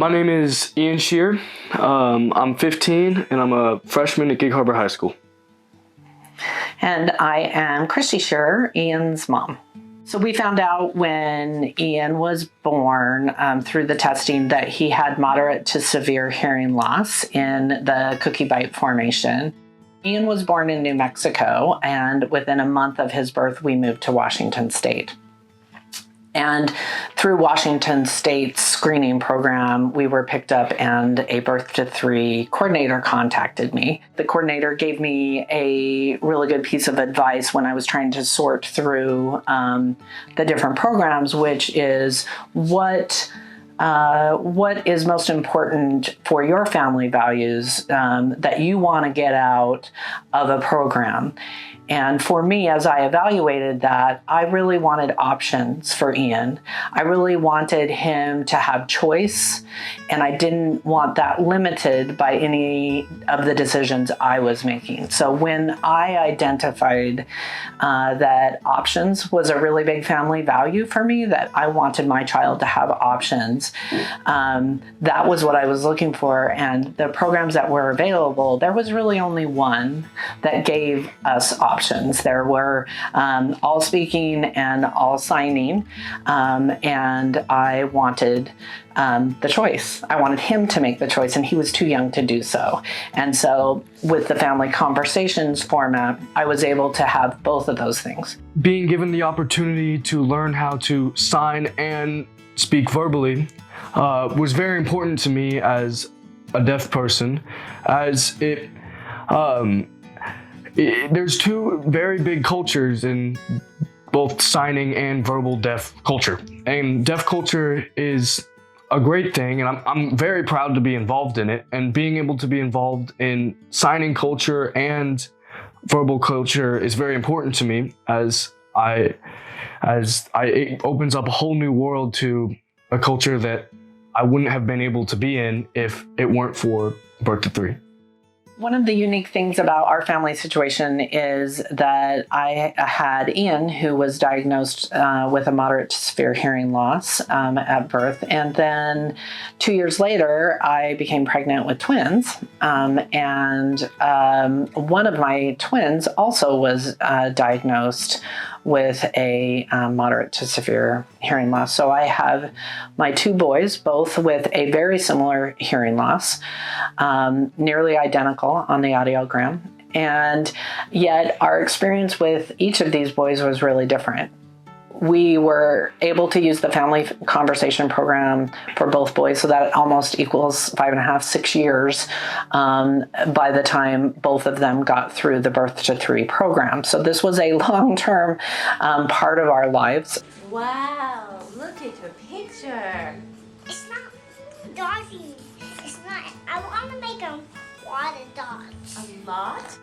My name is Ian Shearer. I'm 15 and I'm a freshman at Gig Harbor High School. And I am Kristi Shearer, Ian's mom. So we found out when Ian was born through the testing that he had moderate to severe hearing loss in the cookie bite formation. Ian was born in New Mexico, and within a month of his birth, we moved to Washington State. And through Washington State's screening program, we were picked up and a birth to 3 coordinator contacted me. The coordinator gave me a really good piece of advice when I was trying to sort through the different programs, which is what is most important for your family values that you want to get out of a program. And for me, as I evaluated that, I really wanted options for Ian. I really wanted him to have choice, and I didn't want that limited by any of the decisions I was making. So when I identified that options was a really big family value for me, that I wanted my child to have options, that was what I was looking for. And the programs that were available, there was really only one that gave us options. There were all speaking and all signing, and I wanted the choice. I wanted him to make the choice, and he was too young to do so. And so with the family conversations format, I was able to have both of those things. Being given the opportunity to learn how to sign and speak verbally was very important to me as a deaf person, as there's 2 very big cultures in both signing and verbal deaf culture. And deaf culture is a great thing, and I'm very proud to be involved in it. And being able to be involved in signing culture and verbal culture is very important to me, as it opens up a whole new world to a culture that I wouldn't have been able to be in if it weren't for birth to 3. One of the unique things about our family situation is that I had Ian, who was diagnosed with a moderate to severe hearing loss at birth. And then 2 years later, I became pregnant with twins. And one of my twins also was diagnosed with a moderate to severe hearing loss. So I have my 2 boys, both with a very similar hearing loss, nearly identical on the audiogram. And yet our experience with each of these boys was really different. We were able to use the family conversation program for both boys, so that almost equals 5.5, 6 years by the time both of them got through the birth to 3 program. So this was a long-term part of our lives. Wow, look at your picture. It's not doggy. It's not. I want to make a lot of dogs. A lot?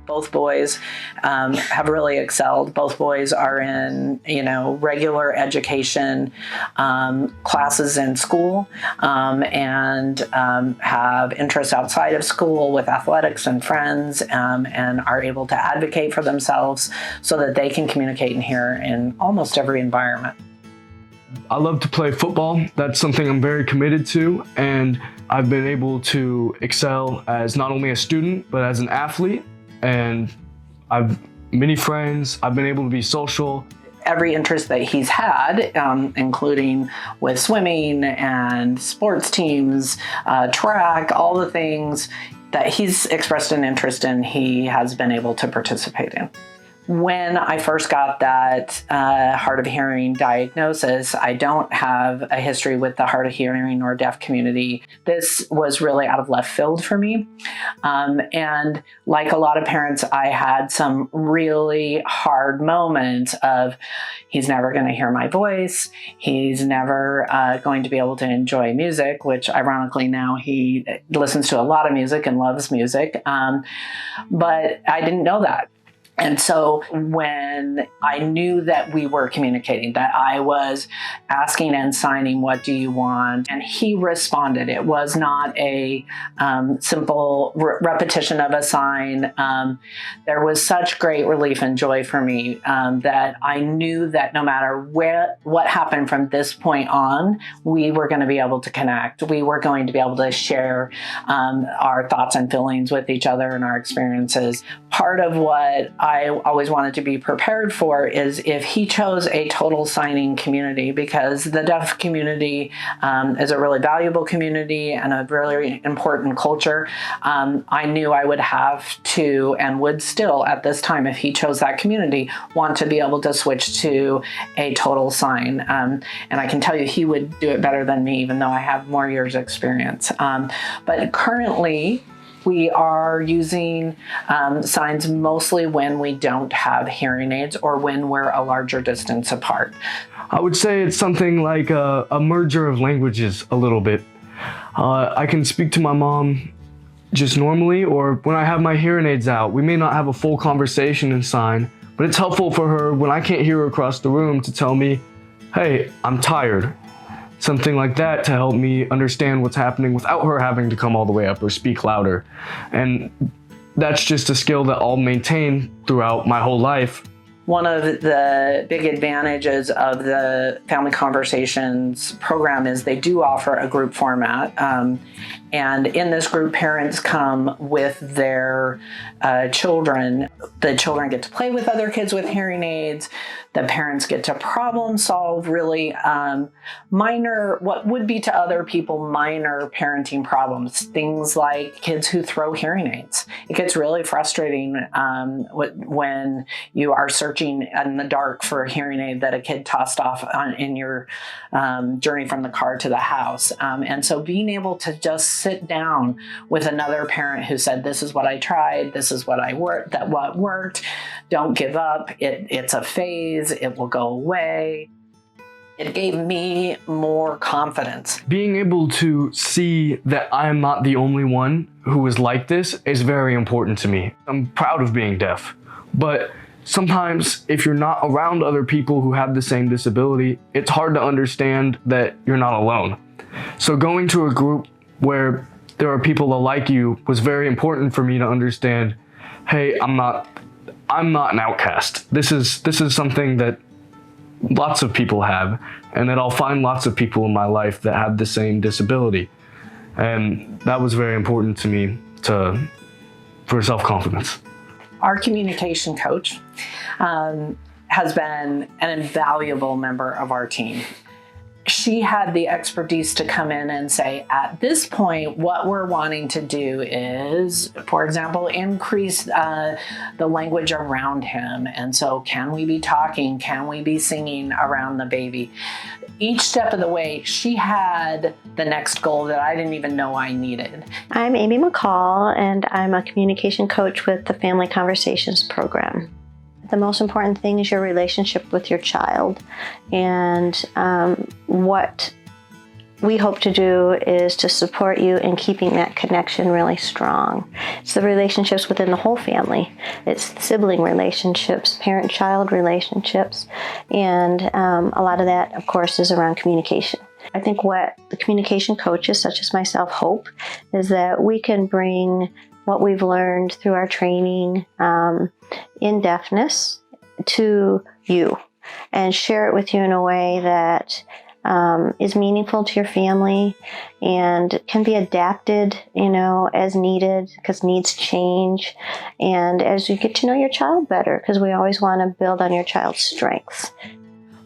Both boys have really excelled. Both boys are in, regular education classes in school and have interests outside of school with athletics and friends, and are able to advocate for themselves so that they can communicate and hear in almost every environment. I love to play football. That's something I'm very committed to, and I've been able to excel as not only a student, but as an athlete. And I've many friends. I've been able to be social. Every interest that he's had, including with swimming and sports teams, track, all the things that he's expressed an interest in, he has been able to participate in. When I first got that hard of hearing diagnosis, I don't have a history with the hard of hearing or deaf community. This was really out of left field for me. And like a lot of parents, I had some really hard moments of, he's never going to hear my voice. He's never going to be able to enjoy music, which ironically now he listens to a lot of music and loves music. But I didn't know that. And so when I knew that we were communicating, that I was asking and signing, what do you want? And he responded. It was not a simple repetition of a sign. There was such great relief and joy for me that I knew that no matter what happened from this point on, we were going to be able to connect. We were going to be able to share our thoughts and feelings with each other and our experiences. Part of what I always wanted to be prepared for is if he chose a total signing community, because the deaf community is a really valuable community and a really important culture. I knew I would have to, and would still at this time, if he chose that community, want to be able to switch to a total sign. And I can tell you he would do it better than me, even though I have more years experience. But currently, we are using signs mostly when we don't have hearing aids or when we're a larger distance apart. I would say it's something like a merger of languages a little bit. I can speak to my mom just normally, or when I have my hearing aids out. We may not have a full conversation in sign, but it's helpful for her when I can't hear her across the room to tell me, hey, I'm tired. Something like that to help me understand what's happening without her having to come all the way up or speak louder. And that's just a skill that I'll maintain throughout my whole life. One of the big advantages of the Family Conversations program is they do offer a group format. And in this group, parents come with their children. The children get to play with other kids with hearing aids. The parents get to problem solve really minor, what would be to other people, minor parenting problems. Things like kids who throw hearing aids. It gets really frustrating when you are searching in the dark for a hearing aid that a kid tossed off in your journey from the car to the house. And so being able to just sit down with another parent who said, this is what I tried, this is what what worked, don't give up, it's a phase, it will go away. It gave me more confidence. Being able to see that I am not the only one who is like this is very important to me. I'm proud of being deaf, but sometimes if you're not around other people who have the same disability, it's hard to understand that you're not alone. So going to a group where there are people like you was very important for me to understand, hey, I'm not an outcast. This is something that lots of people have, and that I'll find lots of people in my life that have the same disability. And that was very important to me for self-confidence. Our communication coach has been an invaluable member of our team. She had the expertise to come in and say, at this point, what we're wanting to do is, for example, increase the language around him. And so can we be talking? Can we be singing around the baby? Each step of the way, she had the next goal that I didn't even know I needed. I'm Amy McCall, and I'm a communication coach with the Family Conversations program. The most important thing is your relationship with your child, and what we hope to do is to support you in keeping that connection really strong. It's the relationships within the whole family. It's sibling relationships, parent-child relationships, and a lot of that, of course, is around communication. I think what the communication coaches, such as myself, hope is that we can bring what we've learned through our training in deafness to you and share it with you in a way that is meaningful to your family and can be adapted, as needed, because needs change. And as you get to know your child better, because we always want to build on your child's strengths.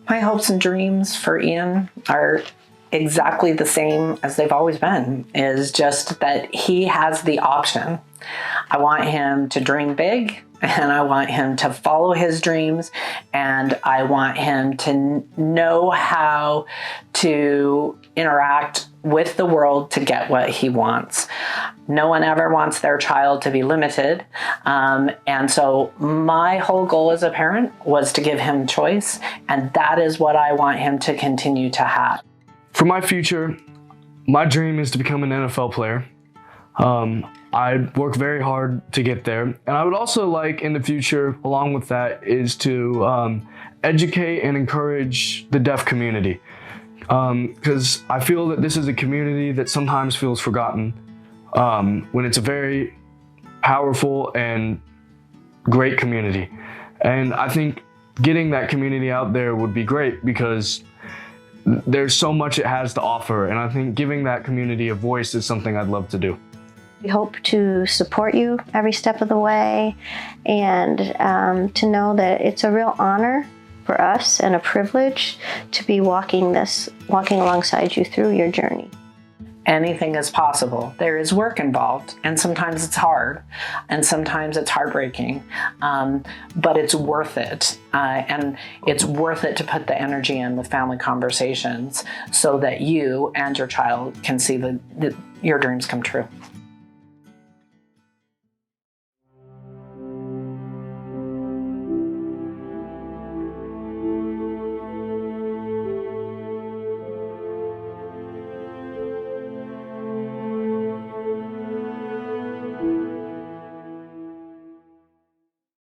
My hopes and dreams for Ian are exactly the same as they've always been, is just that he has the option. I want him to dream big, and I want him to follow his dreams, and I want him to know how to interact with the world to get what he wants. No one ever wants their child to be limited. And so my whole goal as a parent was to give him choice, and that is what I want him to continue to have. For my future, my dream is to become an NFL player. I work very hard to get there. And I would also like in the future, along with that, is to educate and encourage the deaf community. Because I feel that this is a community that sometimes feels forgotten when it's a very powerful and great community. And I think getting that community out there would be great because there's so much it has to offer. And I think giving that community a voice is something I'd love to do. We hope to support you every step of the way and to know that it's a real honor for us and a privilege to be walking alongside you through your journey. Anything is possible. There is work involved, and sometimes it's hard, and sometimes it's heartbreaking, but it's worth it. And it's worth it to put the energy in with family conversations so that you and your child can see your dreams come true.